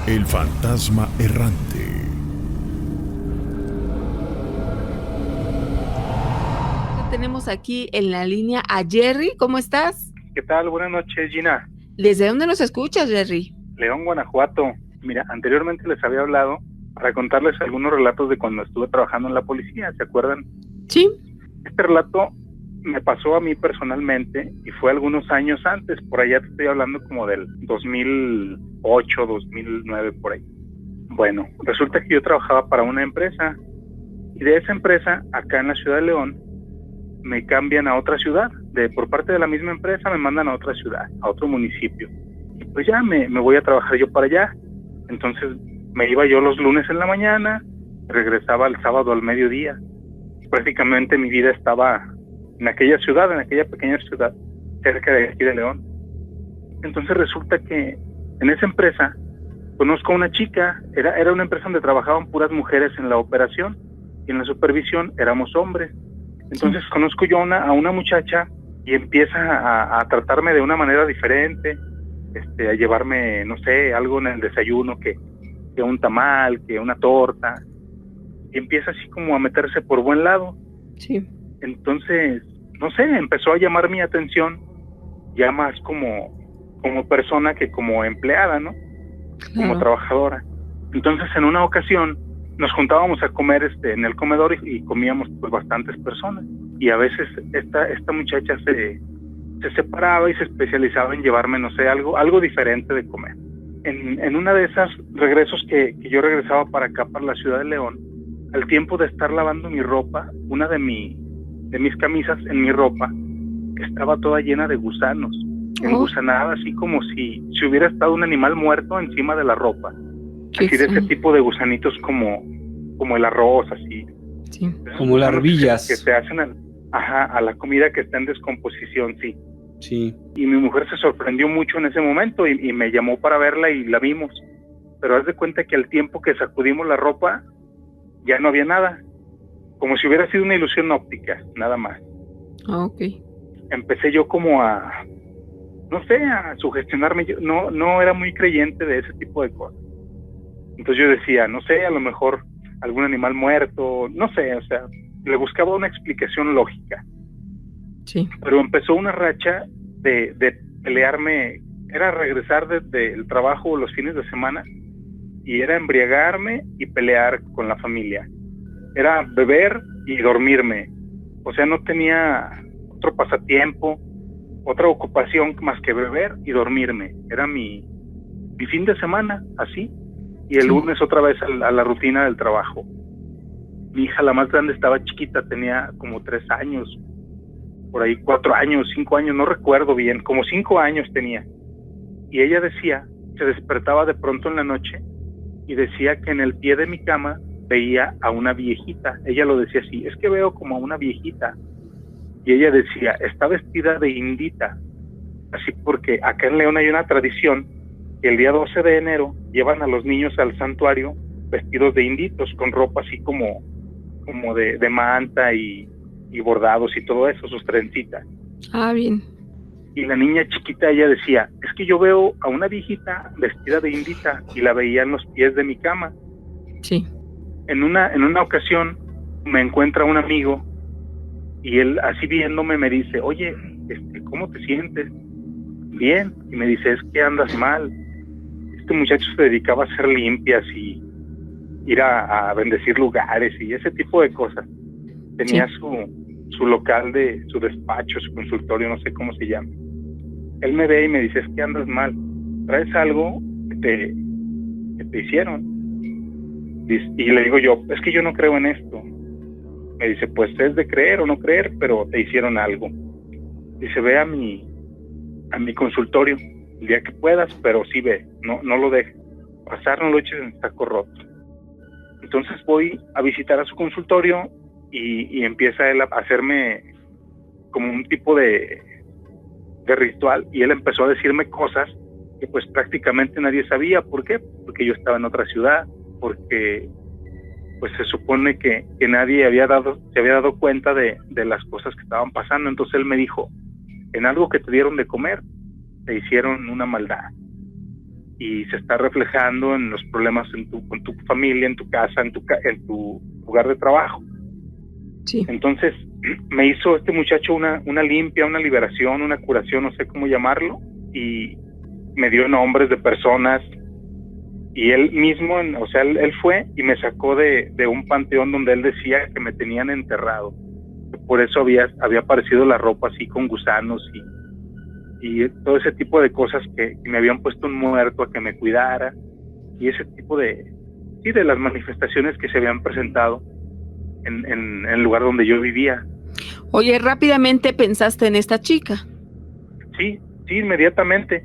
El fantasma errante. Tenemos aquí en la línea a Jerry. ¿Cómo estás? ¿Qué tal? Buenas noches, Gina. ¿Desde dónde nos escuchas, Jerry? León, Guanajuato. Mira, anteriormente les había hablado para contarles algunos relatos de cuando estuve trabajando en la policía, ¿se acuerdan? Sí. Este relato me pasó a mí personalmente y fue algunos años antes, por allá te estoy hablando como del 2008, 2009, por ahí. Bueno, resulta que yo trabajaba para una empresa y de esa empresa, acá en la ciudad de León, me cambian a otra ciudad. Por parte de la misma empresa me mandan a otra ciudad, a otro municipio. Y pues ya me voy a trabajar yo para allá. Entonces me iba yo los lunes en la mañana, regresaba el sábado al mediodía. Prácticamente mi vida estaba en aquella ciudad, en aquella pequeña ciudad, cerca de aquí de León. Entonces resulta que en esa empresa conozco a una chica, era una empresa donde trabajaban puras mujeres en la operación y en la supervisión éramos hombres. Entonces conozco yo a una muchacha y empieza a tratarme de una manera diferente, a llevarme, no sé, algo en el desayuno, que un tamal, que una torta, y empieza así como a meterse por buen lado. Sí. Entonces, no sé, empezó a llamar mi atención ya más como persona que como empleada, ¿no? Claro. Como trabajadora. Entonces, en una ocasión nos juntábamos a comer en el comedor y comíamos pues bastantes personas, y a veces esta muchacha se separaba y se especializaba en llevarme, no sé, algo diferente de comer. En una de esas regresos que yo regresaba para acá, para la ciudad de León, al tiempo de estar lavando mi ropa, una de mis camisas en mi ropa estaba toda llena de gusanos, engusanada, así como si hubiera estado un animal muerto encima de la ropa. Así de ese tipo de gusanitos como el arroz, así. Sí. Como larvillas. Que se hacen a la comida que está en descomposición, sí. Sí. Y mi mujer se sorprendió mucho en ese momento y me llamó para verla y la vimos. Pero haz de cuenta que al tiempo que sacudimos la ropa, ya no había nada. Como si hubiera sido una ilusión óptica, nada más. Ok. Empecé yo como a sugestionarme. Yo no era muy creyente de ese tipo de cosas. Entonces yo decía, no sé, a lo mejor algún animal muerto, no sé, o sea, le buscaba una explicación lógica. Sí. Pero empezó una racha de pelearme, era regresar del trabajo los fines de semana y era embriagarme y pelear con la familia. Era beber y dormirme. O sea, no tenía otro pasatiempo, otra ocupación más que beber y dormirme. Era mi fin de semana, así. Y el lunes otra vez a la rutina del trabajo. Mi hija, la más grande, estaba chiquita, tenía como 3 años, por ahí 4 años, 5 años, no recuerdo bien, como 5 años tenía. Y ella decía, se despertaba de pronto en la noche y decía que en el pie de mi cama veía a una viejita. Ella lo decía así, es que veo como a una viejita. Y ella decía, está vestida de indita. Así porque acá en León hay una tradición que el día 12 de enero llevan a los niños al santuario vestidos de inditos, con ropa así como de manta y bordados y todo eso, sus trencitas. Ah, bien. Y la niña chiquita, ella decía, es que yo veo a una viejita vestida de indita y la veía en los pies de mi cama. Sí. En una ocasión me encuentra un amigo y él, así viéndome, me dice, oye, ¿cómo te sientes? Bien. Y me dice, es que andas mal. Este muchacho se dedicaba a hacer limpias y ir a bendecir lugares y ese tipo de cosas. Tenía su local, su despacho, su consultorio, no sé cómo se llama. Él me ve y me dice, es que andas mal, traes algo que te hicieron. Y le digo yo, es que yo no creo en esto. Me dice, pues es de creer o no creer, pero te hicieron algo. Dice, ve a mi consultorio el día que puedas, pero sí ve, no lo dejes pasar, no lo eches en saco roto. Entonces voy a visitar a su consultorio y empieza él a hacerme como un tipo de ritual, y él empezó a decirme cosas que pues prácticamente nadie sabía. ¿Por qué? Porque yo estaba en otra ciudad, porque pues se supone que nadie se había dado cuenta de las cosas que estaban pasando. Entonces él me dijo, en algo que te dieron de comer te hicieron una maldad. y se está reflejando en los problemas con tu familia, en tu casa, en tu lugar de trabajo. Sí. Entonces me hizo este muchacho una limpia, una liberación, una curación, no sé cómo llamarlo, y me dio nombres de personas, y él mismo, o sea, él fue y me sacó de un panteón donde él decía que me tenían enterrado. Por eso había aparecido la ropa así con gusanos y todo ese tipo de cosas que me habían puesto un muerto a que me cuidara, y ese tipo de las manifestaciones que se habían presentado en el lugar donde yo vivía. Oye, rápidamente pensaste en esta chica. Sí, inmediatamente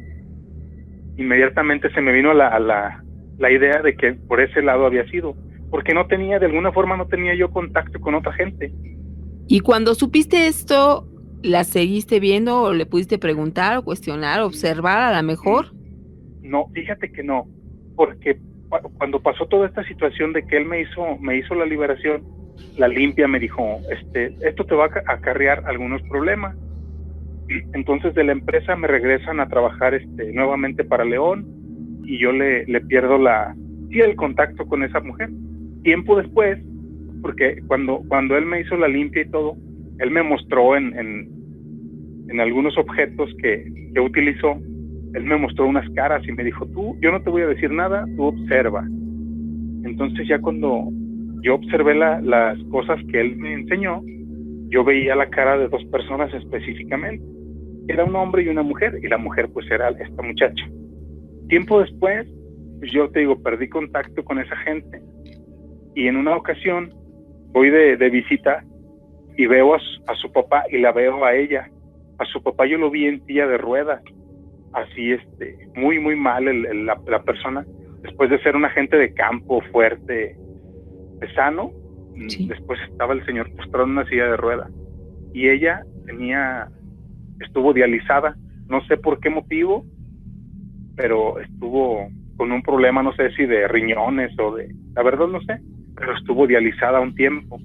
se me vino la idea de que por ese lado había sido, porque de alguna forma no tenía yo contacto con otra gente. Y cuando supiste esto, ¿la seguiste viendo o le pudiste preguntar o cuestionar, observar a la mejor? No, fíjate que no, porque cuando pasó toda esta situación de que él me hizo la liberación, la limpia me dijo, esto te va a acarrear algunos problemas. Entonces de la empresa me regresan a trabajar nuevamente para León, y yo le pierdo el contacto con esa mujer. Tiempo después, porque cuando él me hizo la limpia y todo, él me mostró en algunos objetos que utilizó, él me mostró unas caras y me dijo, yo no te voy a decir nada, tú observa. Entonces ya cuando yo observé las cosas que él me enseñó, yo veía la cara de dos personas específicamente. Era un hombre y una mujer, y la mujer pues era esta muchacha. Tiempo después, pues yo te digo, perdí contacto con esa gente, y en una ocasión voy de visita y veo a su papá y la veo a ella. A su papá yo lo vi en silla de ruedas, así muy muy mal la persona, después de ser un agente de campo fuerte, sano. Sí. Después estaba el señor postrado en una silla de ruedas, y ella estuvo dializada, no sé por qué motivo, pero estuvo con un problema, no sé si de riñones la verdad no sé, pero estuvo dializada un tiempo.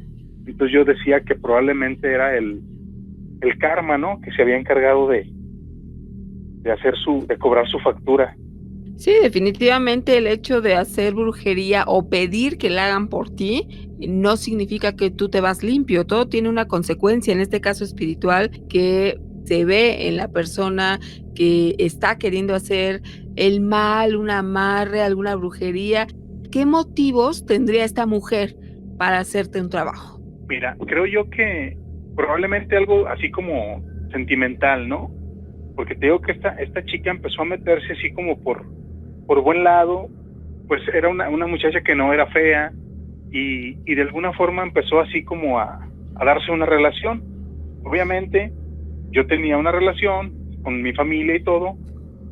Entonces yo decía que probablemente era el karma, ¿no?, que se había encargado de cobrar su factura. Sí, definitivamente el hecho de hacer brujería o pedir que la hagan por ti no significa que tú te vas limpio. Todo tiene una consecuencia, en este caso espiritual, que se ve en la persona que está queriendo hacer el mal, un amarre, alguna brujería. ¿Qué motivos tendría esta mujer para hacerte un trabajo? Mira, creo yo que probablemente algo así como sentimental, ¿no? Porque te digo que esta chica empezó a meterse así como por buen lado, pues era una muchacha que no era fea, y de alguna forma empezó así como a darse una relación. Obviamente yo tenía una relación con mi familia y todo,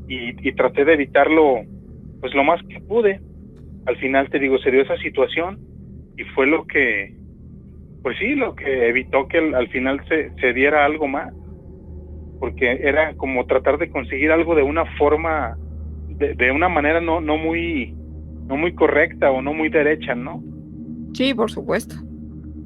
y traté de evitarlo pues lo más que pude. Al final, te digo, se dio esa situación, y fue lo que evitó que al final se diera algo más, porque era como tratar de conseguir algo de una forma, de una manera no muy correcta o no muy derecha, ¿no? Sí, por supuesto.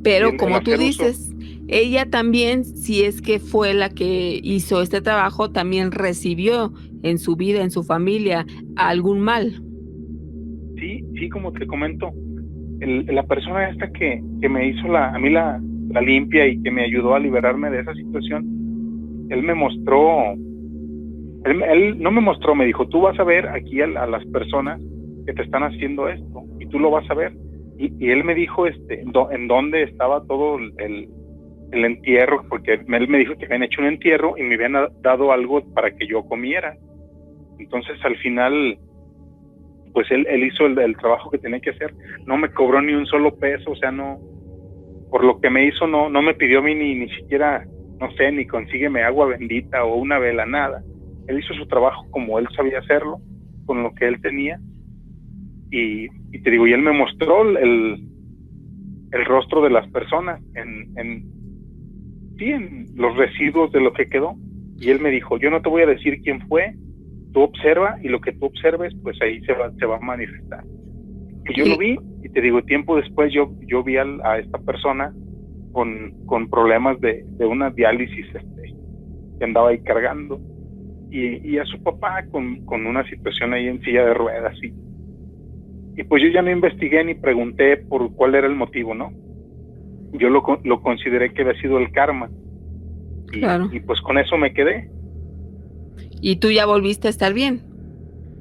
Pero como tú dices, ella también, si es que fue la que hizo este trabajo, también recibió en su vida, en su familia, algún mal. Sí, como te comento, la persona esta que me hizo a mí la limpia y que me ayudó a liberarme de esa situación, él me mostró, él no me mostró, me dijo, tú vas a ver aquí a las personas que te están haciendo esto, y tú lo vas a ver. Y él me dijo en dónde estaba todo el entierro, porque él me dijo que habían hecho un entierro y me habían dado algo para que yo comiera. Entonces al final pues él hizo el trabajo que tenía que hacer. No me cobró ni un solo peso, o sea, no, por lo que me hizo no me pidió a mí ni siquiera, no sé, ni consígueme agua bendita o una vela, nada. Él hizo su trabajo como él sabía hacerlo, con lo que él tenía. Y te digo, y él me mostró el rostro de las personas en los residuos de lo que quedó, y él me dijo, yo no te voy a decir quién fue, tú observa, y lo que tú observes, pues ahí se va a manifestar. Y yo lo vi, y te digo, tiempo después yo vi a esta persona con problemas de una diálisis que andaba ahí cargando, y a su papá con una situación ahí en silla de ruedas. Y pues yo ya no investigué ni pregunté por cuál era el motivo, ¿no? Yo lo consideré que había sido el karma. Claro. Y pues con eso me quedé. ¿Y tú ya volviste a estar bien?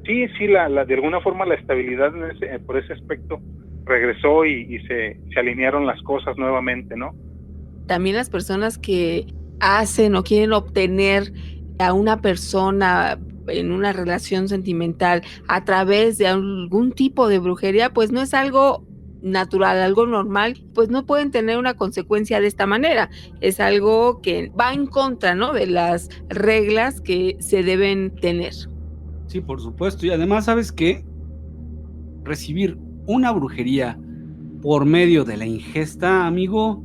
Sí, de alguna forma la estabilidad por ese aspecto regresó y se alinearon las cosas nuevamente, ¿no? También las personas que hacen o quieren obtener a una persona en una relación sentimental a través de algún tipo de brujería, pues no es algo natural, algo normal, pues no pueden tener una consecuencia de esta manera. Es algo que va en contra, ¿no?, de las reglas que se deben tener. Sí, por supuesto. Y además, ¿sabes qué? Recibir una brujería por medio de la ingesta, amigo,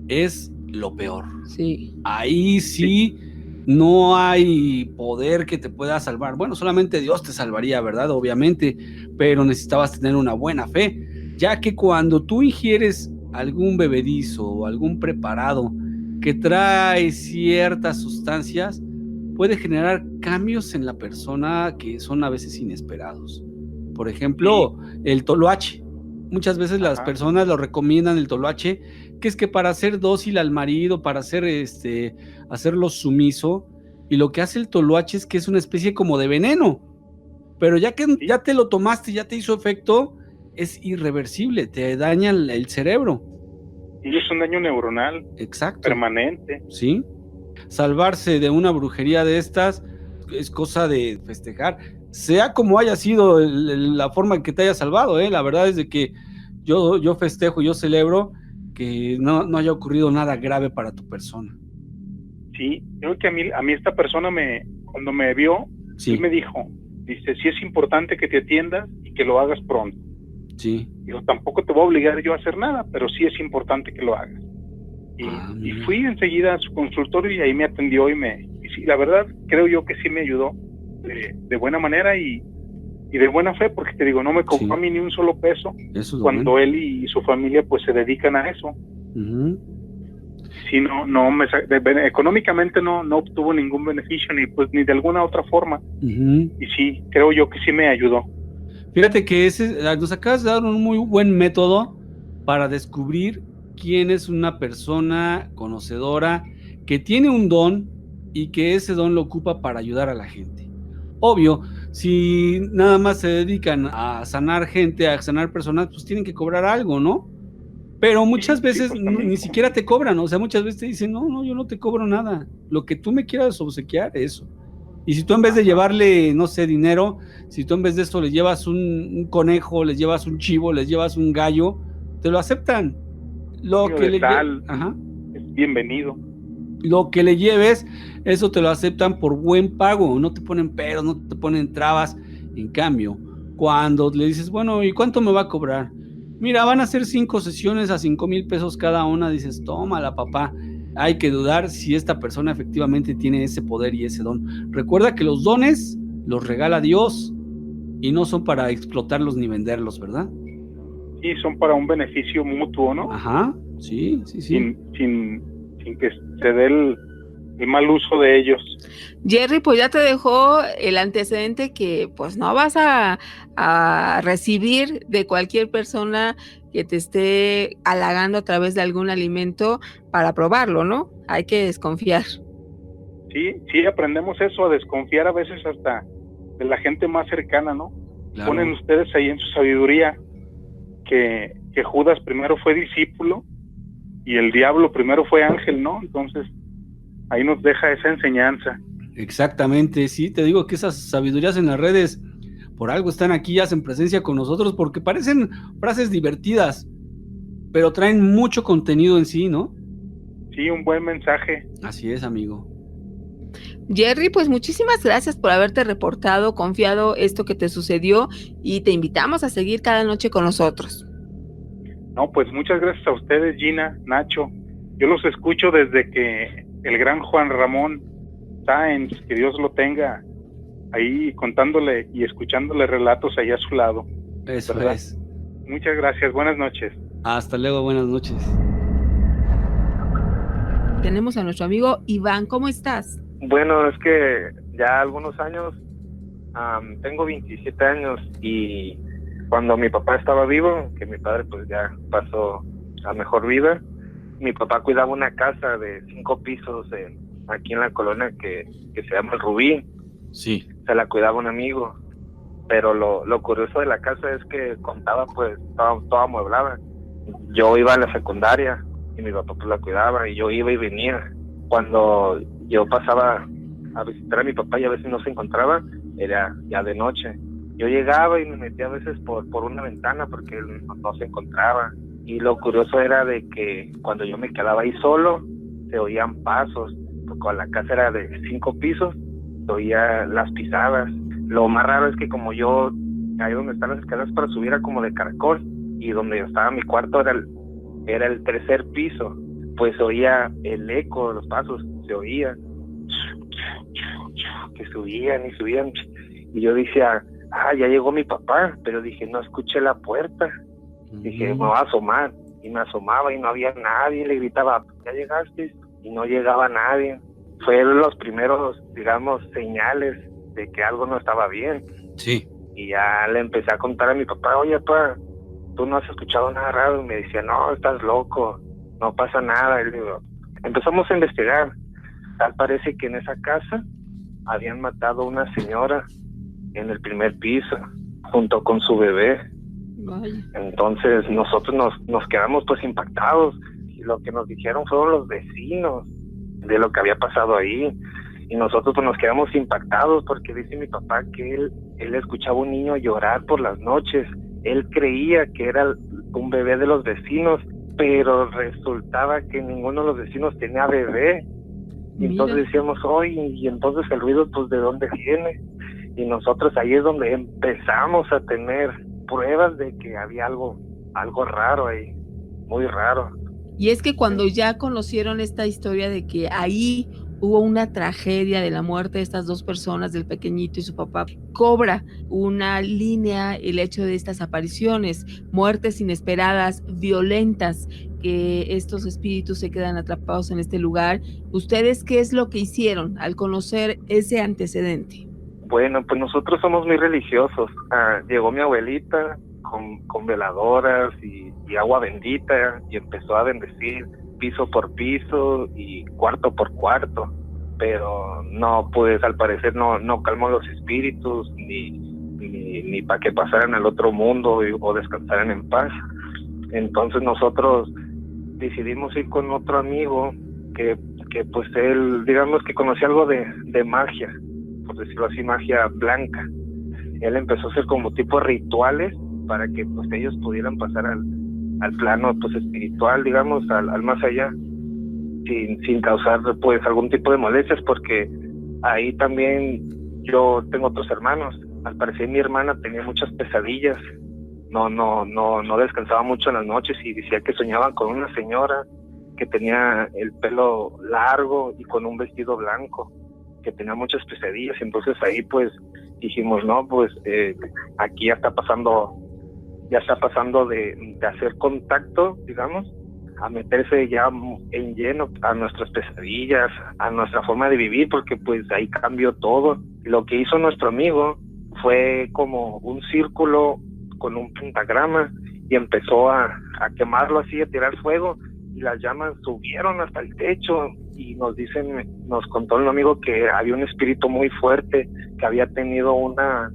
es lo peor. Sí. Ahí sí no hay poder que te pueda salvar. Bueno, solamente Dios te salvaría, ¿verdad? Obviamente, pero necesitabas tener una buena fe, ya que cuando tú ingieres algún bebedizo o algún preparado que trae ciertas sustancias, puede generar cambios en la persona que son a veces inesperados. Por ejemplo, el toloache. Muchas veces las personas lo recomiendan, el toloache, que es que para hacer dócil al marido, para hacerlo sumiso, y lo que hace el toloache es que es una especie como de veneno, pero ya que ya te lo tomaste, ya te hizo efecto, es irreversible, te daña el cerebro. Y es un daño neuronal. Exacto. Permanente. Sí. Salvarse de una brujería de estas es cosa de festejar, sea como haya sido la forma en que te haya salvado, la verdad es de que yo festejo, yo celebro que no haya ocurrido nada grave para tu persona. Sí, creo que a mí esta persona cuando me vio, sí me dice, sí es importante que te atiendas y que lo hagas pronto. Sí. Digo, tampoco te voy a obligar yo a hacer nada, pero sí es importante que lo hagas. Y fui enseguida a su consultorio y ahí me atendió y sí, la verdad creo yo que sí me ayudó de buena manera y de buena fe, porque te digo, no me cobró a mí ni un solo peso cuando él y su familia pues se dedican a eso. Sí, económicamente no obtuvo ningún beneficio ni de alguna otra forma. Y sí, creo yo que sí me ayudó. Fíjate que nos acabas de dar un muy buen método para descubrir quién es una persona conocedora que tiene un don y que ese don lo ocupa para ayudar a la gente. Obvio, si nada más se dedican a sanar gente, a sanar personas, pues tienen que cobrar algo, ¿no? Pero muchas veces ni siquiera te cobran, o sea, muchas veces te dicen, no, yo no te cobro nada, lo que tú me quieras obsequiar, eso. Y si tú en vez de llevarle, no sé, dinero, si tú en vez de esto le llevas un conejo, les llevas un chivo, les llevas un gallo, te lo aceptan. Es bienvenido. Lo que le lleves, eso te lo aceptan por buen pago, no te ponen peros, no te ponen trabas. En cambio, cuando le dices, bueno, ¿y cuánto me va a cobrar? Mira, van a ser 5 sesiones a 5,000 pesos cada una, dices, tómala, papá. Hay que dudar si esta persona efectivamente tiene ese poder y ese don. Recuerda que los dones los regala Dios y no son para explotarlos ni venderlos, ¿verdad? Sí, son para un beneficio mutuo, ¿no? Ajá, sí. Sin que se dé el mal uso de ellos. Jerry, pues ya te dejó el antecedente que pues no vas a recibir de cualquier persona que te esté halagando a través de algún alimento para probarlo, ¿no? Hay que desconfiar. Sí, aprendemos eso, a desconfiar a veces hasta de la gente más cercana, ¿no? Claro. Ponen ustedes ahí en su sabiduría que Judas primero fue discípulo y el diablo primero fue ángel, ¿no? Entonces, ahí nos deja esa enseñanza. Exactamente, sí, te digo que esas sabidurías en las redes por algo están aquí, hacen presencia con nosotros, porque parecen frases divertidas, pero traen mucho contenido en sí, ¿no? Sí, un buen mensaje. Así es, amigo. Jerry, pues muchísimas gracias por haberte reportado, confiado esto que te sucedió y te invitamos a seguir cada noche con nosotros. No, pues muchas gracias a ustedes, Gina, Nacho. Yo los escucho desde que el gran Juan Ramón Sáenz, que Dios lo tenga, ahí contándole y escuchándole relatos allá a su lado. Eso, ¿verdad? Es. Muchas gracias, buenas noches. Hasta luego, buenas noches. Tenemos a nuestro amigo Iván, ¿cómo estás? Bueno, es que ya algunos años, tengo 27 años, y cuando mi papá estaba vivo, que mi padre pues ya pasó a mejor vida, mi papá cuidaba una casa de 5 pisos aquí en la colonia que se llama El Rubí. Sí. Se la cuidaba un amigo, pero lo curioso de la casa es que contaba pues toda amueblada. Yo iba a la secundaria y mi papá pues la cuidaba, y yo iba y venía. Cuando yo pasaba a visitar a mi papá y a veces no se encontraba, era ya de noche. Yo llegaba y me metía a veces por una ventana porque él no se encontraba. Y lo curioso era de que cuando yo me quedaba ahí solo, se oían pasos, porque la casa era de 5 pisos, se oía las pisadas. Lo más raro es que como yo, ahí donde están las escaleras para subir era como de caracol, y donde estaba mi cuarto era el 3er piso, pues se oía el eco de los pasos, se oía que subían y subían, y yo decía, ya llegó mi papá, pero dije, no escuché la puerta. Dije, me voy a asomar, y me asomaba y no había nadie, le gritaba, ¿ya llegaste? Y no llegaba nadie. Fueron los primeros, digamos, señales de que algo no estaba bien. Sí. Y ya le empecé a contar a mi papá, oye, papá, ¿tú no has escuchado nada raro? Y me decía, no, estás loco, no pasa nada. Y digo, empezamos a investigar. Tal parece que en esa casa habían matado a una señora en el 1er piso, junto con su bebé. Vaya. Entonces nosotros nos quedamos pues impactados, y lo que nos dijeron fueron los vecinos de lo que había pasado ahí, y nosotros pues nos quedamos impactados porque dice mi papá que él escuchaba un niño llorar por las noches. Él creía que era un bebé de los vecinos, pero resultaba que ninguno de los vecinos tenía bebé. Y entonces decíamos, y entonces el ruido pues ¿de dónde viene? Y nosotros ahí es donde empezamos a tener pruebas de que había algo raro ahí, muy raro. Y es que cuando ya conocieron esta historia de que ahí hubo una tragedia de la muerte de estas 2 personas, del pequeñito y su papá, cobra una línea el hecho de estas apariciones, muertes inesperadas, violentas, que estos espíritus se quedan atrapados en este lugar. ¿Ustedes qué es lo que hicieron al conocer ese antecedente? Bueno, pues nosotros somos muy religiosos. Llegó mi abuelita con veladoras y agua bendita, y empezó a bendecir piso por piso y cuarto por cuarto, pero no, pues al parecer no calmó los espíritus ni para que pasaran al otro mundo o descansaran en paz. Entonces nosotros decidimos ir con otro amigo que pues él, digamos que conocía algo de magia, por decirlo así, magia blanca. Él empezó a hacer como tipo rituales para que pues ellos pudieran pasar al plano pues espiritual, digamos, al más allá, sin causar pues algún tipo de molestias, porque ahí también yo tengo otros hermanos. Al parecer mi hermana tenía muchas pesadillas, no descansaba mucho en las noches, y decía que soñaban con una señora que tenía el pelo largo y con un vestido blanco, que tenía muchas pesadillas. Entonces ahí pues dijimos, no, pues aquí ya está pasando de hacer contacto, digamos, a meterse ya en lleno a nuestras pesadillas, a nuestra forma de vivir, porque pues ahí cambió todo. Lo que hizo nuestro amigo fue como un círculo con un pentagrama, y empezó a quemarlo así, a tirar fuego, y las llamas subieron hasta el techo. Y nos contó el amigo que había un espíritu muy fuerte, que había tenido una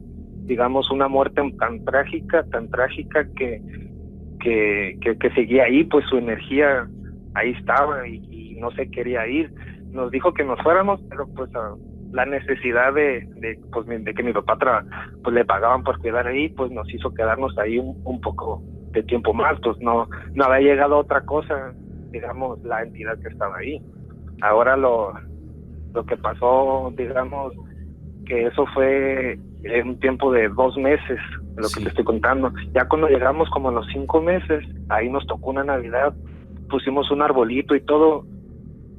muerte tan trágica que seguía ahí, pues su energía ahí estaba y no se quería ir. Nos dijo que nos fuéramos, pero pues la necesidad de que mi papá pues le pagaban por quedar ahí, pues nos hizo quedarnos ahí un poco de tiempo más. Pues no había llegado otra cosa, digamos, la entidad que estaba ahí. Ahora lo que pasó, digamos, que eso fue en un tiempo de 2 meses, lo que te estoy contando. Ya cuando llegamos como a los 5 meses, ahí nos tocó una Navidad, pusimos un arbolito y todo,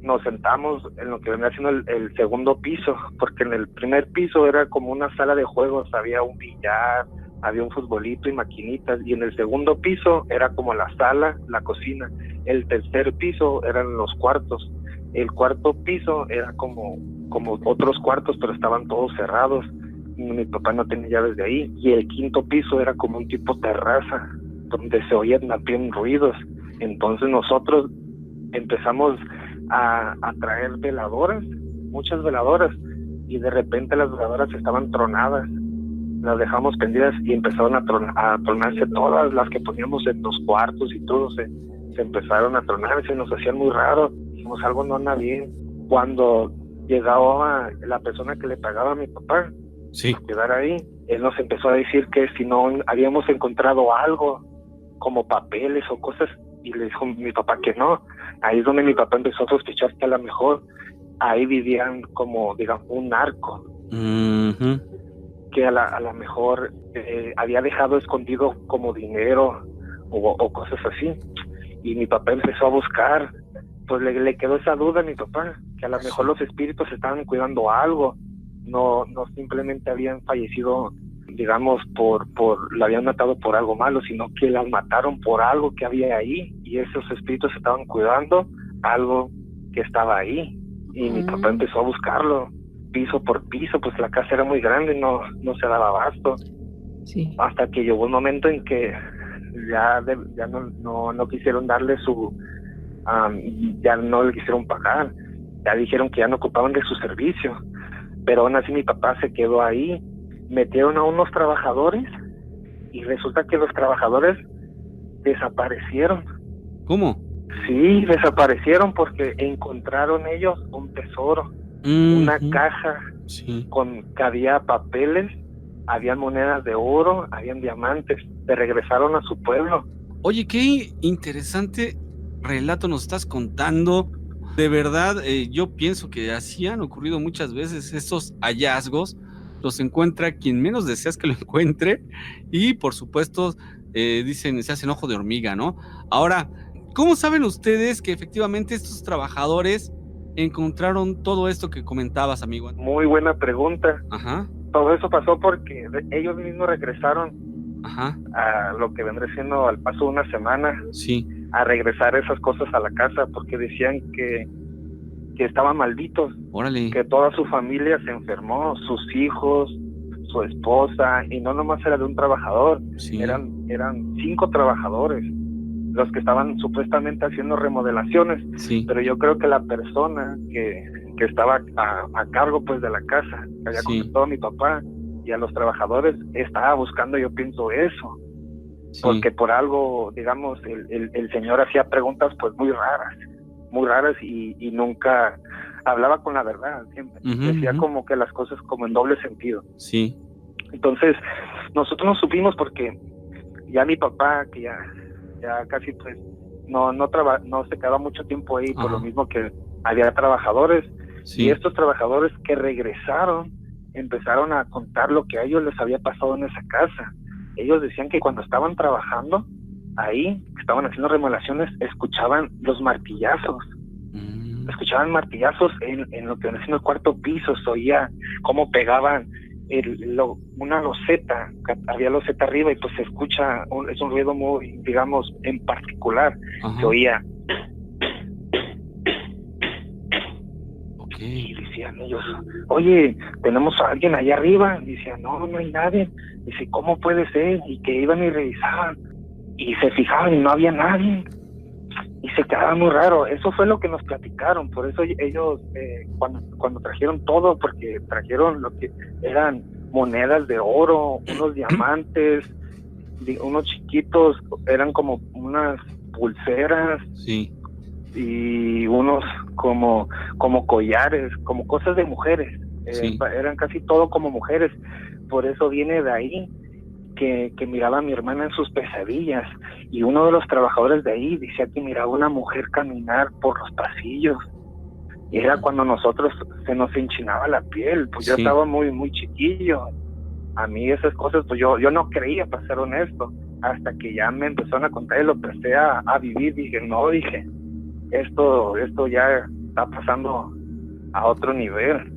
nos sentamos en lo que venía siendo el segundo piso, porque en el primer piso era como una sala de juegos, había un billar, había un futbolito y maquinitas, y en el segundo piso era como la sala, la cocina. El tercer piso eran los cuartos. El cuarto piso era como como otros cuartos, pero estaban todos cerrados. Mi papá no tenía llaves de ahí, y el quinto piso era como un tipo terraza donde se oían también ruidos. Entonces nosotros empezamos a traer veladoras, muchas veladoras, y de repente las veladoras estaban tronadas. Las dejamos prendidas y empezaron a tronarse todas las que poníamos en los cuartos, y todo se empezaron a tronar. Se nos hacían muy raro. Dijimos, algo no anda bien. Cuando llegaba la persona que le pagaba a mi papá Sí. a quedar ahí, él nos empezó a decir que si no habíamos encontrado algo como papeles o cosas, y le dijo mi papá que no. Ahí es donde mi papá empezó a sospechar que a lo mejor ahí vivían como, digamos, un narco, Ujú. que a lo mejor había dejado escondido como dinero o cosas así. Y mi papá empezó a buscar, pues le quedó esa duda a mi papá, que a lo mejor los espíritus estaban cuidando algo, no simplemente habían fallecido, digamos, la habían matado por algo malo, sino que las mataron por algo que había ahí, y esos espíritus estaban cuidando algo que estaba ahí. Y mi papá empezó a buscarlo piso por piso, pues la casa era muy grande, no se daba abasto. Sí. Hasta que llegó un momento en que ya no quisieron darle ya no le quisieron pagar, ya dijeron que ya no ocupaban de su servicio, pero aún así mi papá se quedó ahí. Metieron a unos trabajadores y resulta que los trabajadores desaparecieron. ¿Cómo? Sí, desaparecieron porque encontraron ellos un tesoro, una caja Sí. que había papeles, había monedas de oro, habían diamantes. Se regresaron a su pueblo. Oye, qué interesante relato nos estás contando. De verdad, yo pienso que así han ocurrido muchas veces estos hallazgos. Los encuentra quien menos deseas que lo encuentre, y por supuesto, dicen, se hacen ojo de hormiga, ¿no? Ahora, ¿cómo saben ustedes que efectivamente estos trabajadores encontraron todo esto que comentabas, amigo? Muy buena pregunta. Ajá, Todo eso pasó porque ellos mismos regresaron ajá, a lo que vendré siendo al paso de una semana, sí. a regresar esas cosas a la casa, porque decían que estaban malditos, Órale. que toda su familia se enfermó, sus hijos, su esposa, y no nomás era de un trabajador, Sí. eran 5 trabajadores los que estaban supuestamente haciendo remodelaciones, Sí. pero yo creo que la persona que estaba a cargo pues de la casa, que había Sí. contratado a mi papá y a los trabajadores, estaba buscando, yo pienso, eso, Sí. porque por algo, digamos, el señor hacía preguntas pues muy raras, y nunca hablaba con la verdad, siempre decía como que las cosas como en doble sentido. Sí. Entonces nosotros nos supimos porque ya mi papá, que ya casi pues no se quedaba mucho tiempo ahí, por lo mismo que había trabajadores, Sí. y estos trabajadores que regresaron empezaron a contar lo que a ellos les había pasado en esa casa. Ellos decían que cuando estaban trabajando ahí, que estaban haciendo remodelaciones, escuchaban los martillazos. Escuchaban martillazos en lo que viene siendo el cuarto piso. Se oía cómo pegaban una loseta, había loseta arriba, y pues se escucha, es un ruido muy, digamos, en particular. Ajá. Se oía. Okay. Y decían ellos, oye, tenemos a alguien allá arriba. Y decían, no hay nadie. Dice, ¿cómo puede ser? Y que iban y revisaban, y se fijaban y no había nadie, y se quedaba muy raro. Eso fue lo que nos platicaron. Por eso ellos cuando trajeron todo, porque trajeron lo que eran monedas de oro, unos diamantes, unos chiquitos, eran como unas pulseras, Sí. y unos como collares, como cosas de mujeres. Sí. Eran casi todo como mujeres. Por eso viene de ahí que miraba a mi hermana en sus pesadillas, y uno de los trabajadores de ahí decía que miraba una mujer caminar por los pasillos, y era cuando nosotros se nos enchinaba la piel, pues yo Sí. estaba muy muy chiquillo. A mí esas cosas, pues yo no creía, para ser honesto, hasta que ya me empezaron a contar y lo empecé a vivir. Dije, esto ya está pasando a otro nivel.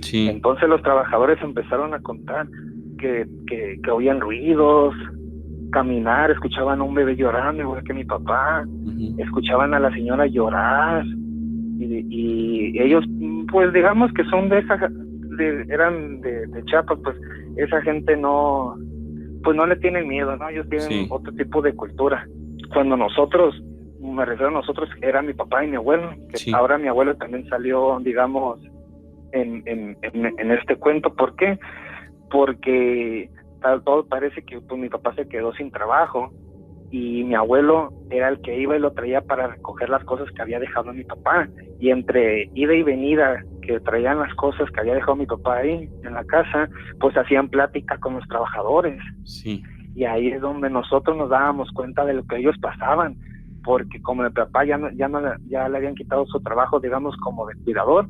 Sí. Entonces los trabajadores empezaron a contar que oían ruidos, caminar, escuchaban a un bebé llorando igual que mi papá, escuchaban a la señora llorar, y ellos, pues digamos que son eran de Chiapas, pues esa gente no, pues no le tienen miedo, ¿no? Ellos tienen otro tipo de cultura. Cuando nosotros, me refiero a nosotros, era mi papá y mi abuelo, que ahora mi abuelo también salió, digamos, en este cuento. ¿Por qué? Porque todo parece que pues, mi papá se quedó sin trabajo y mi abuelo era el que iba y lo traía para recoger las cosas que había dejado mi papá, y entre ida y venida que traían las cosas que había dejado mi papá ahí en la casa, pues hacían plática con los trabajadores. Y ahí es donde nosotros nos dábamos cuenta de lo que ellos pasaban, porque como mi papá ya le habían quitado su trabajo, digamos, como de cuidador,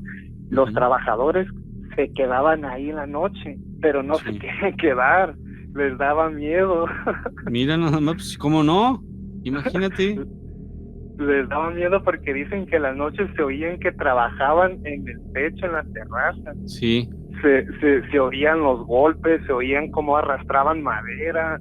los trabajadores se quedaban ahí en la noche, pero no se querían quedar, les daba miedo. Mira, nada más, pues, ¿cómo no? Imagínate. Les daba miedo porque dicen que las noches se oían que trabajaban en el techo, en la terraza. Sí. Se oían los golpes, se oían cómo arrastraban madera,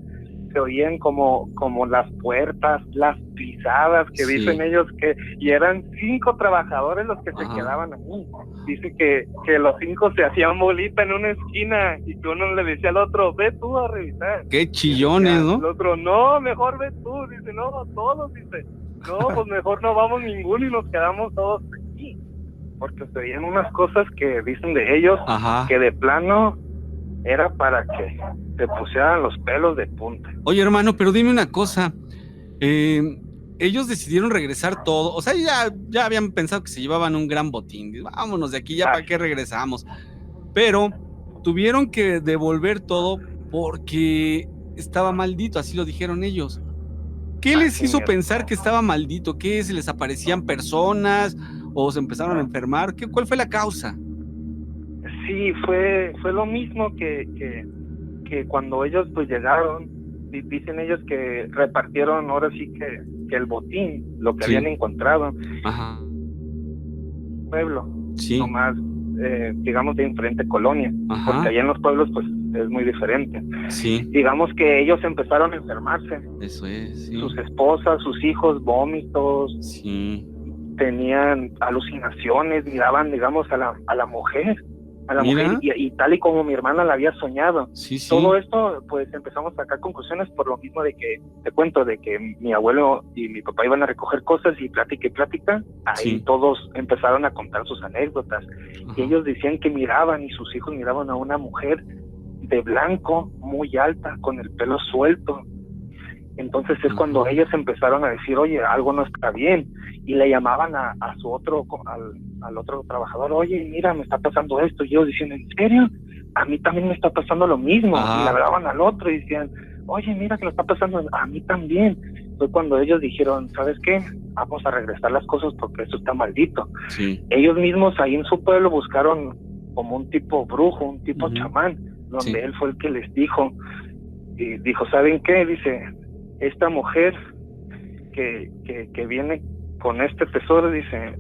se oían como las puertas, las pisadas, que dicen ellos que, y eran 5 trabajadores los que se quedaban ahí. Dice que los 5 se hacían bolita en una esquina y que uno le decía al otro, ve tú a revisar. Qué chillones, ¿no? El otro, no, mejor ve tú. Dice, no, todos, dice, no, pues mejor no vamos ninguno y nos quedamos todos aquí. Porque se oían unas cosas que dicen de ellos, que de plano era para que se pusieran los pelos de punta. Oye, hermano, pero dime una cosa. Ellos decidieron regresar todo. O sea, ya habían pensado que se llevaban un gran botín. Vámonos de aquí, ya para qué regresamos. Pero tuvieron que devolver todo porque estaba maldito, así lo dijeron ellos. ¿Qué les hizo pensar que estaba maldito? ¿Qué? ¿Se les aparecían personas o se empezaron a enfermar? ¿Cuál fue la causa? Sí, fue lo mismo que cuando ellos pues llegaron, dicen ellos que repartieron ahora sí que el botín, lo que habían encontrado. Pueblo, nomás digamos de diferente colonia, porque allá en los pueblos pues es muy diferente. Digamos que ellos empezaron a enfermarse. Eso es. Sus esposas, sus hijos, vómitos. Tenían alucinaciones, miraban, digamos, a la mujer. Mujer y tal y como mi hermana la había soñado. Todo esto pues empezamos a sacar conclusiones por lo mismo de que te cuento de que mi abuelo y mi papá iban a recoger cosas y plática, ahí todos empezaron a contar sus anécdotas. Y ellos decían que miraban y sus hijos miraban a una mujer de blanco, muy alta, con el pelo suelto. Entonces es cuando ellos empezaron a decir, oye, algo no está bien, y le llamaban a su otro, al otro trabajador, oye, mira, me está pasando esto, y ellos decían, ¿en serio? A mí también me está pasando lo mismo, y le hablaban al otro y decían, oye, mira que me está pasando, a mí también. Fue cuando ellos dijeron, ¿sabes qué? Vamos a regresar las cosas porque esto está maldito. Ellos mismos ahí en su pueblo buscaron como un tipo brujo, un tipo chamán, donde él fue el que les dijo, y dijo, ¿saben qué? Dice, esta mujer que viene con este tesoro, dice,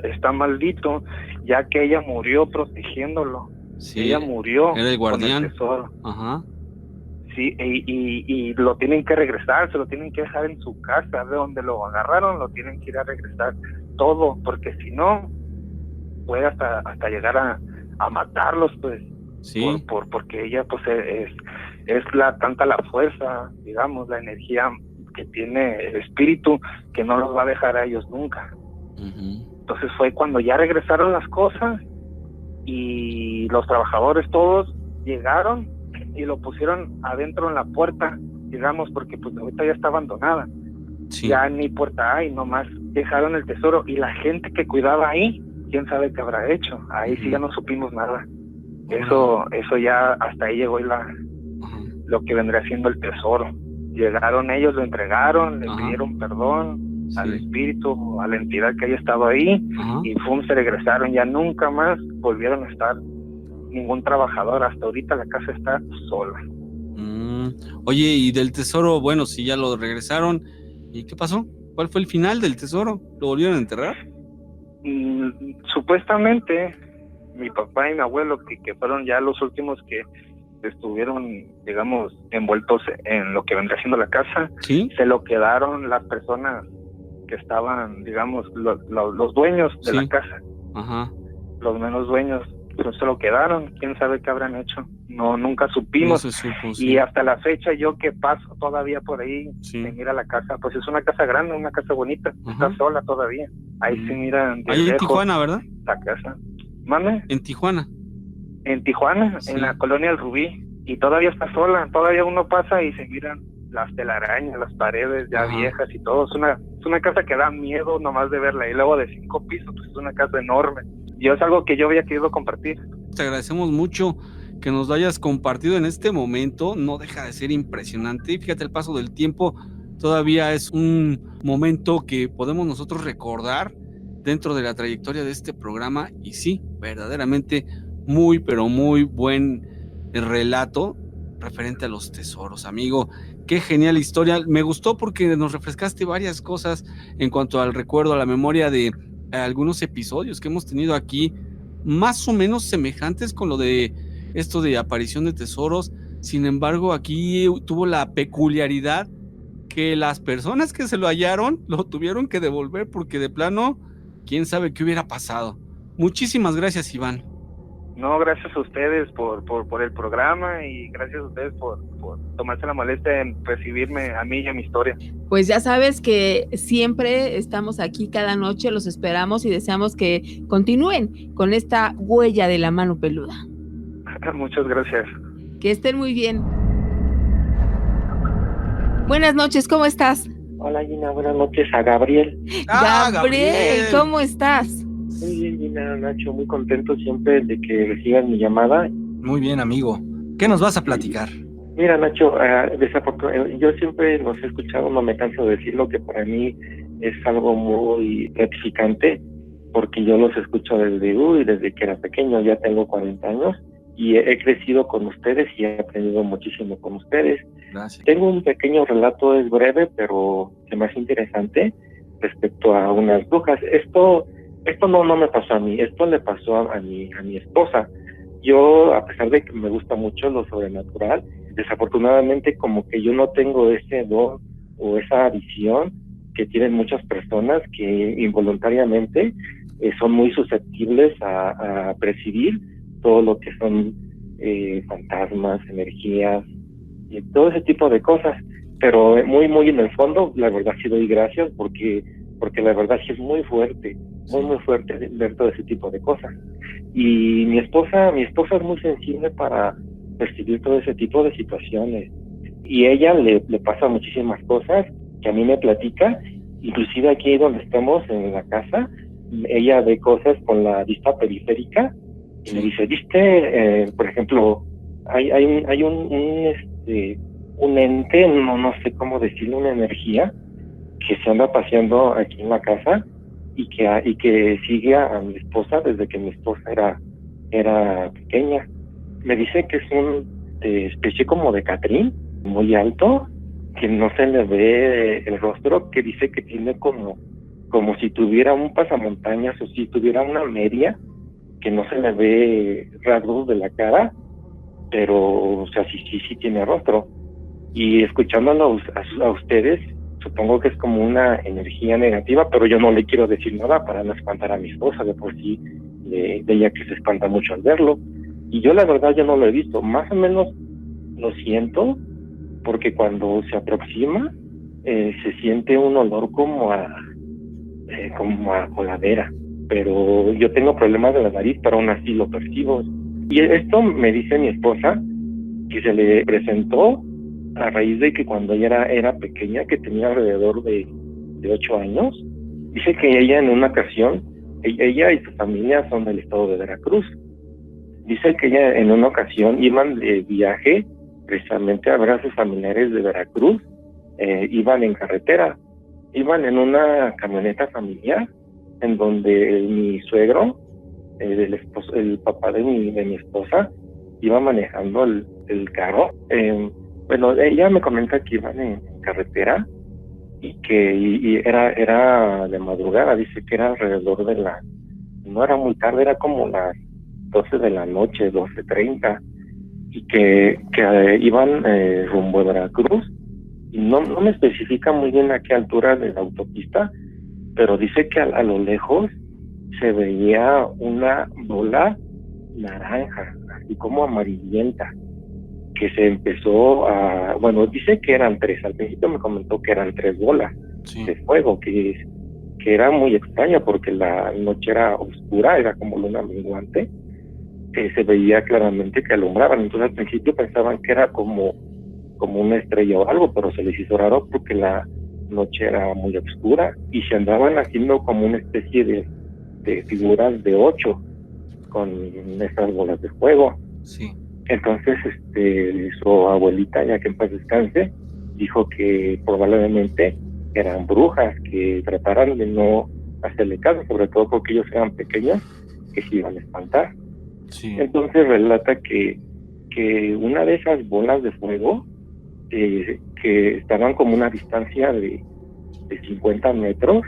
está maldito, ya que ella murió protegiéndolo. Ella murió. Era el guardián. Con el tesoro. Sí, y lo tienen que regresar, se lo tienen que dejar en su casa, de donde lo agarraron, lo tienen que ir a regresar todo, porque si no, puede hasta llegar a matarlos, pues. Porque ella pues es tanta la fuerza, digamos, la energía que tiene el espíritu, que no los va a dejar a ellos nunca. Entonces fue cuando ya regresaron las cosas y los trabajadores todos llegaron y lo pusieron adentro en la puerta, digamos, porque pues ahorita ya está abandonada. Ya ni puerta hay, nomás dejaron el tesoro, y la gente que cuidaba ahí, quién sabe qué habrá hecho. Ahí sí ya no supimos nada. Eso ya hasta ahí llegó lo que vendría siendo el tesoro. Llegaron ellos, lo entregaron, le pidieron perdón al espíritu, a la entidad que haya estado ahí, y se regresaron. Ya nunca más volvieron a estar ningún trabajador. Hasta ahorita la casa está sola. Oye, y del tesoro, bueno, si ya lo regresaron, ¿y qué pasó? ¿Cuál fue el final del tesoro? ¿Lo volvieron a enterrar? Supuestamente mi papá y mi abuelo, que fueron ya los últimos que estuvieron, digamos, envueltos en lo que vendría siendo la casa, se lo quedaron las personas que estaban, digamos, los dueños de Sí. la casa. Ajá. Los menos dueños pues se lo quedaron, quién sabe qué habrán hecho, nunca No supimos. se supo, sí. Y hasta la fecha yo que paso todavía por ahí, Sí. se mira la casa, pues es una casa grande, una casa bonita, Ajá. está sola todavía, ahí se miran de Ahí en lejos Tijuana, ¿verdad? la casa. ¿Mande? En Tijuana. En Tijuana, Sí. en la colonia El Rubí, y todavía está sola, todavía uno pasa y se miran las telarañas, las paredes ya Ajá. viejas y todo, es una casa que da miedo nomás de verla, y luego de 5 pisos, pues es una casa enorme, y es algo que yo había querido compartir. Te agradecemos mucho que nos lo hayas compartido en este momento, no deja de ser impresionante, y fíjate el paso del tiempo, todavía es un momento que podemos nosotros recordar dentro de la trayectoria de este programa, y sí, verdaderamente muy, pero muy buen relato referente a los tesoros, amigo. Qué genial historia. Me gustó porque nos refrescaste varias cosas en cuanto al recuerdo, a la memoria de algunos episodios que hemos tenido aquí, más o menos semejantes con lo de esto de aparición de tesoros. Sin embargo, aquí tuvo la peculiaridad que las personas que se lo hallaron lo tuvieron que devolver porque de plano, quién sabe qué hubiera pasado. Muchísimas gracias, Iván. No, gracias a ustedes por el programa, y gracias a ustedes por tomarse la molestia en recibirme a mí y a mi historia. Pues ya sabes que siempre estamos aquí cada noche, los esperamos y deseamos que continúen con esta huella de la mano peluda. Muchas gracias. Que estén muy bien. Buenas noches, ¿cómo estás? Hola Gina, buenas noches a Gabriel. Gabriel, ¿cómo estás? Muy bien Gina, Nacho, muy contento siempre de que reciban mi llamada. Muy bien, amigo. ¿Qué nos vas a platicar? Mira Nacho, yo siempre los he escuchado, no me canso de decirlo, que para mí es algo muy gratificante, porque yo los escucho desde que era pequeño, ya tengo 40 años, y he crecido con ustedes y he aprendido muchísimo con ustedes. Gracias. Tengo un pequeño relato, es breve, pero se me hace interesante respecto a unas brujas. Esto no me pasó a mí, esto le pasó a mi esposa. Yo, a pesar de que me gusta mucho lo sobrenatural, desafortunadamente como que yo no tengo ese don o esa visión que tienen muchas personas que involuntariamente son muy susceptibles a percibir todo lo que son fantasmas, energías y todo ese tipo de cosas. Pero muy, muy en el fondo, la verdad sí doy gracias porque la verdad sí es muy fuerte, muy fuerte ver todo ese tipo de cosas. Y mi esposa es muy sensible para percibir todo ese tipo de situaciones. Y ella le pasa muchísimas cosas que a mí me platica, inclusive aquí donde estamos en la casa, ella ve cosas con la vista periférica y me dice, ¿viste? Por ejemplo, hay un ente, no sé cómo decirlo, una energía que se anda paseando aquí en la casa y que sigue a mi esposa desde que mi esposa era pequeña. Me dice que es una especie como de Catrín, muy alto, que no se le ve el rostro, que dice que tiene como si tuviera un pasamontañas o si tuviera una media, que no se le ve rasgos de la cara, pero o sea sí tiene rostro. Y escuchándolo a ustedes, supongo que es como una energía negativa, pero yo no le quiero decir nada para no espantar a mi esposa, de por sí, de ella que se espanta mucho al verlo. Y yo la verdad yo no lo he visto, más o menos lo siento, porque cuando se aproxima se siente un olor como a coladera, pero yo tengo problemas de la nariz, pero aún así lo percibo. Y esto me dice mi esposa que se le presentó a raíz de que cuando ella era pequeña, que tenía alrededor de 8 años, dice que ella en una ocasión, ella y su familia son del estado de Veracruz, dice que ella en una ocasión iban de viaje precisamente a ver a sus familiares de Veracruz, iban en carretera, iban en una camioneta familiar, en donde mi suegro, el papá de mi esposa, iba manejando el carro. Bueno, ella me comenta que iban en carretera y que era de madrugada, dice que era alrededor no era muy tarde, era como las 12 de la noche, 12:30, y que iban rumbo a Veracruz, y no me especifica muy bien a qué altura de la autopista, pero dice que a lo lejos se veía una bola naranja, así como amarillenta, que se empezó bueno, dice que eran 3, al principio me comentó que eran 3 bolas de fuego, que era muy extraña porque la noche era oscura, era como luna menguante, se veía claramente que alumbraban. Entonces al principio pensaban que era como una estrella o algo, pero se les hizo raro porque la noche era muy oscura y se andaban haciendo como una especie de figuras de 8 con esas bolas de fuego. Sí. Entonces su abuelita, ya que en paz descanse, dijo que probablemente eran brujas, que trataran de no hacerle caso, sobre todo porque ellos eran pequeños, que se iban a espantar. Sí. Entonces relata que una de esas bolas de fuego, que estaban como una distancia de 50 metros,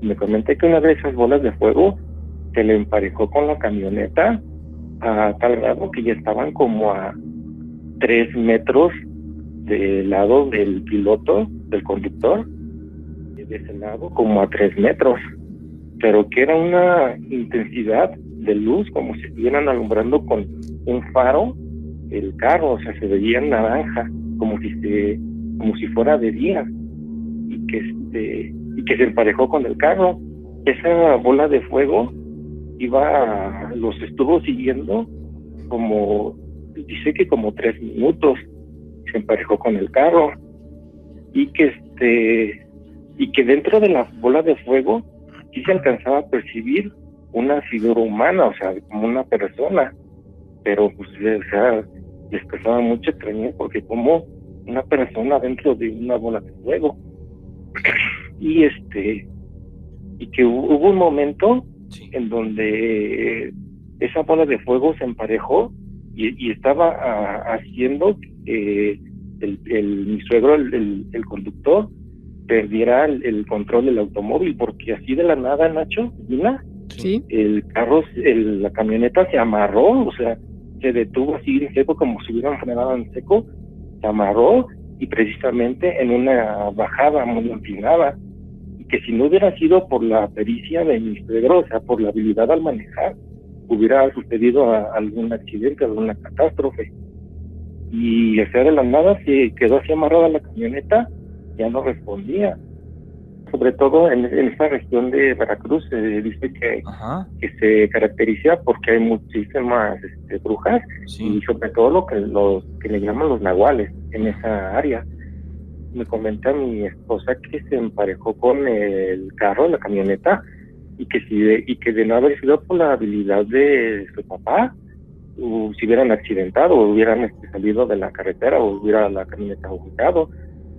me comenté que una de esas bolas de fuego se le emparejó con la camioneta a tal grado que ya estaban como a 3 metros del lado del piloto, del conductor, y de ese lado como a 3 metros, pero que era una intensidad de luz como si estuvieran alumbrando con un faro el carro, o sea, se veía naranja, como si fuera de día, y que se emparejó con el carro. Esa bola de fuego los estuvo siguiendo dice que como 3 minutos, se emparejó con el carro, y que dentro de la bola de fuego sí se alcanzaba a percibir una figura humana, o sea, como una persona, pero pues, o sea, les causaba mucho extraño porque como una persona dentro de una bola de fuego. Y que hubo un momento en donde esa bola de fuego se emparejó y estaba haciendo que mi suegro, el conductor, perdiera el control del automóvil, porque así de la nada, Nacho, Gina, Sí. el carro, la camioneta se amarró, o sea, se detuvo así en seco, como si hubieran frenado en seco, se amarró, y precisamente en una bajada muy empinada, y que si no hubiera sido por la pericia de mi suegro, o sea, por la habilidad al manejar, hubiera sucedido algún accidente, alguna catástrofe. Y o sea, de la nada se quedó así amarrada la camioneta, ya no respondía. Sobre todo en esta región de Veracruz se dice que se caracteriza porque hay muchísimas brujas, y sobre todo los que le llaman los nahuales en esa área. Me comenta mi esposa que se emparejó con el carro, la camioneta, y que de no haber sido por la habilidad de su papá, si hubieran accidentado o hubieran salido de la carretera o hubiera la camioneta volcado.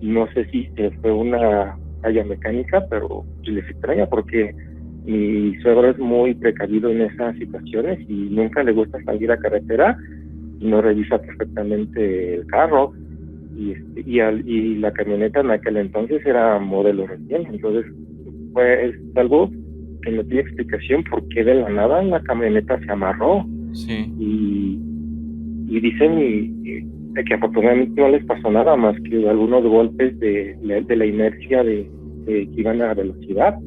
No sé si fue una falla mecánica, pero les extraña porque mi suegro es muy precavido en esas situaciones y nunca le gusta salir a carretera, no revisa perfectamente el carro, y la camioneta en aquel entonces era modelo recién. Entonces es algo que no tiene explicación por qué de la nada la camioneta se amarró. Y dicen que afortunadamente no les pasó nada más que algunos golpes de la inercia de que iban a velocidad.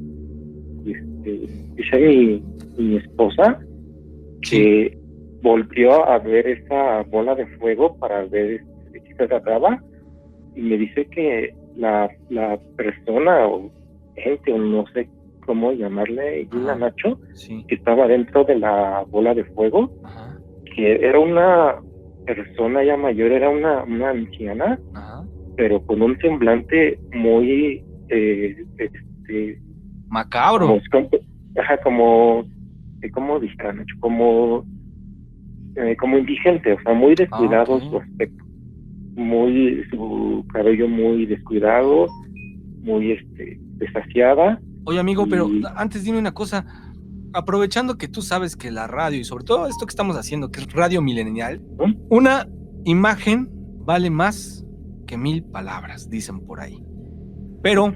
Dice mi esposa que volvió a ver esa bola de fuego para ver de qué se trataba, y me dice que la persona o gente, o no sé cómo llamarle, Nacho, que estaba dentro de la bola de fuego, que era una persona ya mayor, era una anciana, pero con un semblante muy macabro, como dijera Nacho, como indigente, o sea, muy descuidado su aspecto, su cabello muy descuidado, muy desasiada. Oye, amigo, pero antes dime una cosa. Aprovechando que tú sabes que la radio, y sobre todo esto que estamos haciendo, que es radio milenial, una imagen vale más que 1000 palabras, dicen por ahí. Pero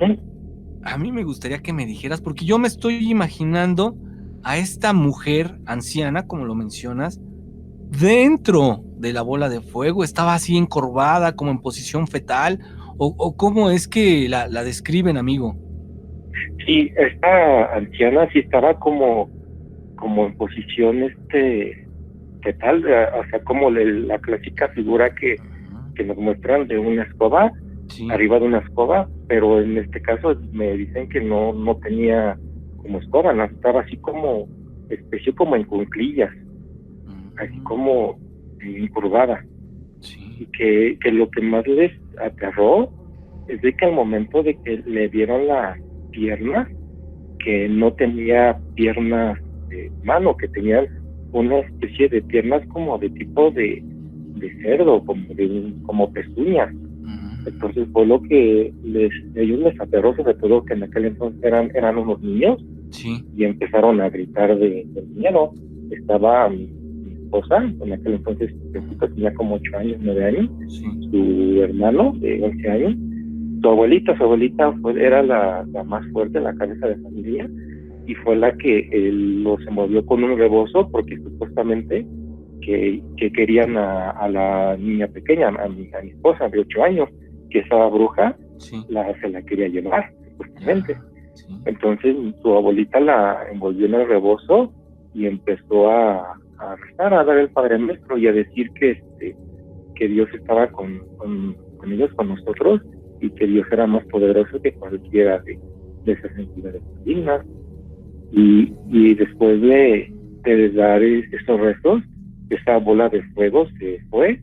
a mí me gustaría que me dijeras, porque yo me estoy imaginando a esta mujer anciana, como lo mencionas, dentro de la bola de fuego. Estaba así encorvada, como en posición fetal, o cómo es que la describen, amigo. Sí, esta anciana sí estaba como en posición fetal, o sea, como la clásica figura que nos muestran de una escoba, Sí. arriba de una escoba, pero en este caso me dicen que no tenía como escoba, no, estaba así como especie como en cuclillas, así como encurvada. Y Sí. que lo que más les aterró es de que al momento de que le dieron las piernas, que no tenía piernas de mano, que tenían una especie de piernas como de tipo de cerdo, como pezuñas. Entonces fue lo que ellos les aterró, sobre todo que en aquel entonces eran unos niños, Sí. y empezaron a gritar de miedo. Estaba mi esposa, en aquel entonces tenía como 8 años, 9 años, Sí. su hermano de 11 años, su abuelita era la más fuerte en la cabeza de familia, y fue la que se movió con un rebozo, porque supuestamente que querían a la niña pequeña, a mi esposa de 8 años, que esa bruja Sí. se la quería llevar, supuestamente. Sí. Entonces su abuelita la envolvió en el rebozo y empezó a rezar, a dar el Padre Nuestro y a decir que Dios estaba con ellos, con nosotros, y que Dios era más poderoso que cualquiera de esas entidades malignas. Y después de dar esos rezos, esa bola de fuego se fue,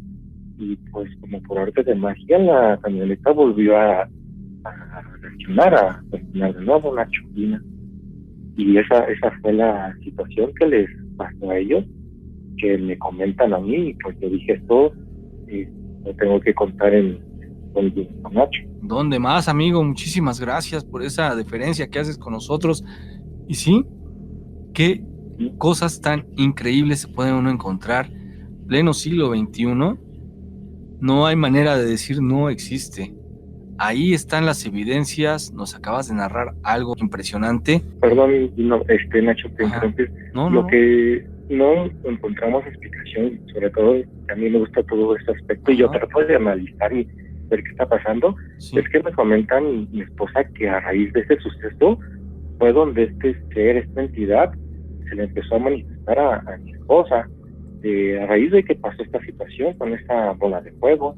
y pues como por arte de magia la camioneta volvió a reaccionar de nuevo, una chupina. Y esa fue la situación que les pasó a ellos, que me comentan a mí, y pues yo dije, esto lo tengo que contar con Nacho. ¿Dónde más, amigo? Muchísimas gracias por esa deferencia que haces con nosotros. Y sí, qué cosas tan increíbles se puede uno encontrar pleno siglo XXI. No hay manera de decir no existe. Ahí están las evidencias. Nos acabas de narrar algo impresionante. Perdón, Nacho, te Ajá. interrumpes. No, Lo no. que no encontramos explicación, sobre todo a mí me gusta todo este aspecto, y yo Ajá. trato de analizar y ver qué está pasando. Sí. Es que me comentan mi esposa que a raíz de este suceso fue donde esta entidad se le empezó a manifestar a mi esposa. A raíz de que pasó esta situación con esta bola de fuego,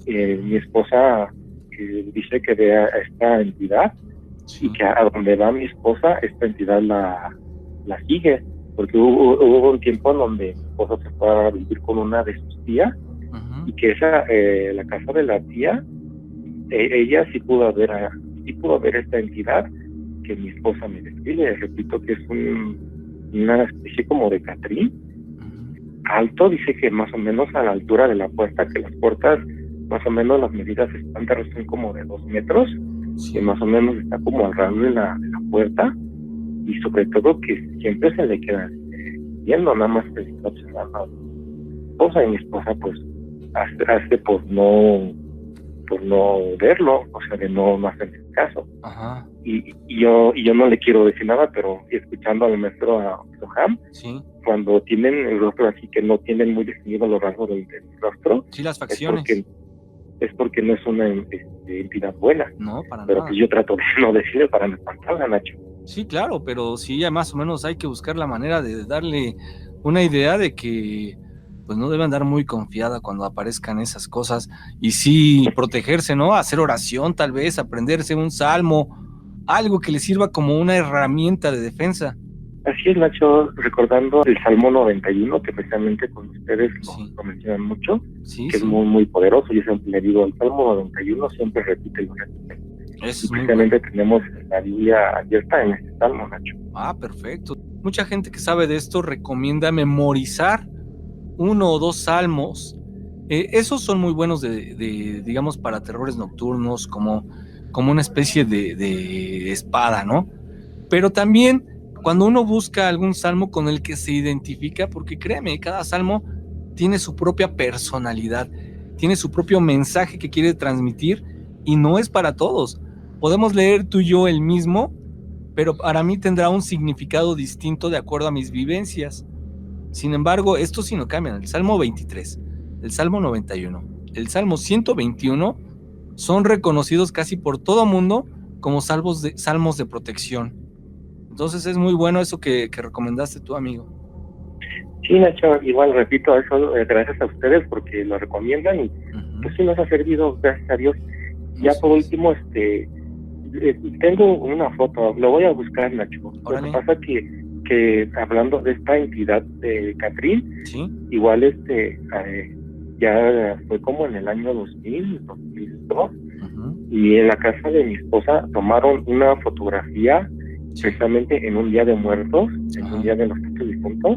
mi esposa dice que ve a esta entidad, Sí. y que a donde va mi esposa, esta entidad la sigue, porque hubo un tiempo en donde mi esposa se fue a vivir con una de sus tías, Ujú. y que la casa de la tía, ella sí pudo ver esta entidad que mi esposa me describe. Repito que es una especie como de catrín alto, dice que más o menos a la altura de la puerta, que las puertas más o menos las medidas estándares son como de 2 metros, Sí. que más o menos está como alrededor de la puerta, y sobre todo que siempre se le queda viendo, nada más que está observando a mi esposa, y mi esposa pues hace por no verlo, o sea, de no hacerle caso. Ajá. Y yo no le quiero decir nada, pero escuchando al maestro Soham, Sí. cuando tienen el rostro así, que no tienen muy definido los rasgos del rostro, Sí, las es facciones. porque no es una entidad buena. No, para Pero nada. pues yo trato de no decirle para no espantarla, Nacho. Sí, claro, pero sí, ya más o menos hay que buscar la manera de darle una idea de que pues no debe andar muy confiada cuando aparezcan esas cosas, y sí protegerse, ¿no? Hacer oración, tal vez, aprenderse un salmo, algo que le sirva como una herramienta de defensa. Así es, Nacho, recordando el Salmo 91, que precisamente con ustedes Sí. lo mencionan mucho, Sí, que sí. es muy, muy poderoso. Yo siempre le digo, el Salmo 91 siempre repite y lo repite. Eso Y es muy precisamente bueno. tenemos la Biblia abierta en este Salmo, Nacho. Ah, perfecto. Mucha gente que sabe de esto recomienda memorizar 1 o 2 salmos. Esos son muy buenos digamos, para terrores nocturnos, como una especie de espada, ¿no? Pero también cuando uno busca algún salmo con el que se identifica, porque créeme, cada salmo tiene su propia personalidad, tiene su propio mensaje que quiere transmitir, y no es para todos. Podemos leer tú y yo el mismo, pero para mí tendrá un significado distinto de acuerdo a mis vivencias. Sin embargo, estos sí no cambian. El Salmo 23, el Salmo 91, el Salmo 121 son reconocidos casi por todo mundo como salmos de protección. Entonces es muy bueno eso que recomendaste tú, amigo. Sí, Nacho, igual repito eso, gracias a ustedes porque lo recomiendan y pues sí nos ha servido, gracias a Dios. Ya por último, tengo una foto, lo voy a buscar, Nacho. Órale. Lo que pasa que hablando de esta entidad de Catrín, ¿Sí? igual ya fue como en el año 2002, y en la casa de mi esposa tomaron una fotografía precisamente en un día de muertos, en un día de los difuntos.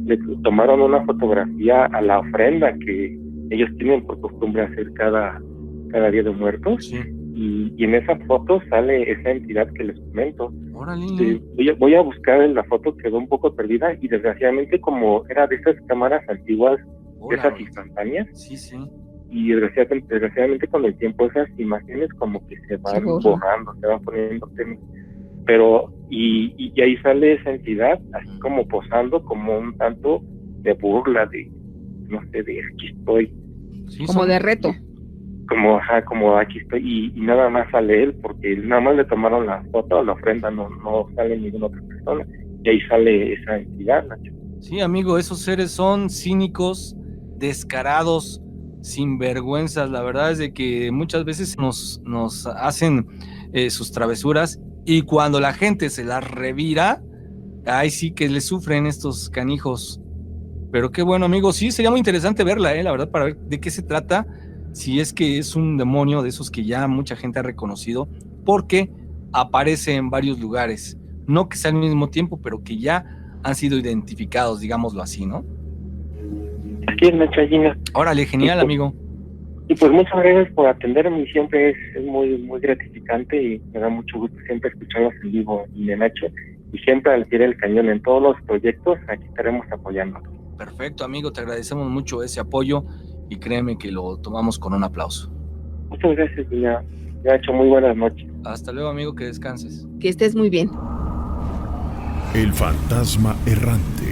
Le tomaron una fotografía a la ofrenda que ellos tienen por costumbre hacer cada día de muertos. Sí. Y en esa foto sale esa entidad que les comento. Órale. Voy a buscar la foto, quedó un poco perdida y desgraciadamente como era de esas cámaras antiguas, de esas instantáneas, sí. y desgraciadamente con el tiempo esas imágenes como que se van borrando, se van poniendo tenis. Pero y ahí sale esa entidad así como posando como un tanto de burla, de no sé, de aquí estoy, sí, como de reto, como aquí estoy, y nada más sale él porque nada más le tomaron la foto, la ofrenda, no sale ninguna otra persona, y ahí sale esa entidad, Nacho. Sí, amigo, esos seres son cínicos, descarados, sinvergüenzas. La verdad es de que muchas veces nos hacen sus travesuras, y cuando la gente se las revira, ahí sí que le sufren estos canijos. Pero qué bueno, amigo, sí, sería muy interesante verla, la verdad, para ver de qué se trata, si es que es un demonio de esos que ya mucha gente ha reconocido, porque aparece en varios lugares, no que sea al mismo tiempo, pero que ya han sido identificados, digámoslo así, ¿no? Aquí es Nacho Gina. Órale, genial, amigo. Y pues muchas gracias por atenderme, siempre es muy muy gratificante y me da mucho gusto siempre escucharlos en vivo, y de Nacho, y siempre al pie del cañón en todos los proyectos, aquí estaremos apoyando. Perfecto, amigo, te agradecemos mucho ese apoyo y créeme que lo tomamos con un aplauso. Muchas gracias, Nacho, muy buenas noches. Hasta luego, amigo, que descanses. Que estés muy bien. El fantasma errante.